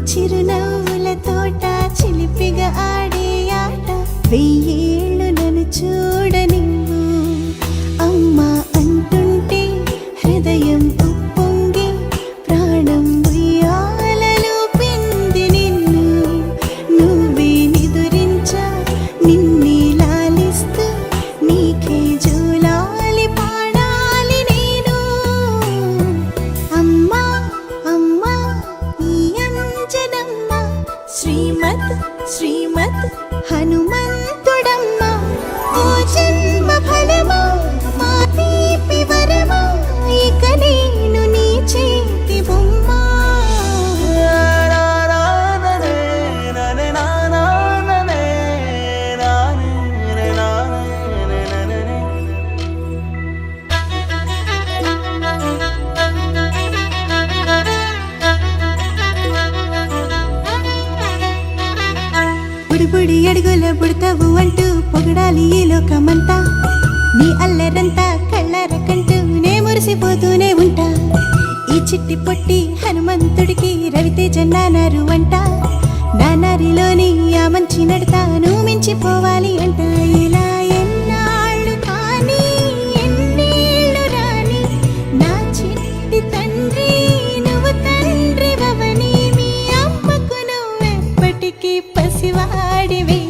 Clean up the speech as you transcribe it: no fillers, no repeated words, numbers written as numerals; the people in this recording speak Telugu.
చిరునవ్వుల తోట చిలిపిగా ఆడే ఆట వెయ్యేళ్ళు నన్ను చూడనివ్వు అమ్మా అంటుంటే హృదయం ఉప్పొంగి ప్రాణం ఉయ్యాలలో పింది నిన్ను నువ్వే నిదురించా నిన్నే లాలిస్తూ నీకే జూలాలి పాడాలి నేను అమ్మా అమ్మా ఈ అంజనమ్మ శ్రీమత్ శ్రీమత్ హనుమంతుడమ్మ ఓ జన్మ ఫలమా మా తీపి వరమా ఇక నేను నీ చేతి బొమ్మ బుడి అడుగుల బుడతావు అంటూ పొగడాలి ఈ లోకమంతా నీ అల్లరంతా కళ్ళారకంటూ నే మురిసిపోతూనే ఉంటా ఈ చిట్టి పొట్టి హనుమంతుడికి రవితేజ నానారు అంట నానారిలోని ఆ మంచి నడతాను మించిపోవాలి అంట ఇలా ఎన్నాళ్ళు కానీ ఎన్నేళ్ళు రాని నా చిట్టి తండ్రి నువ్వు తండ్రి వవని మీ అమ్మకు నువ్వెప్పటికీ పసివాడివి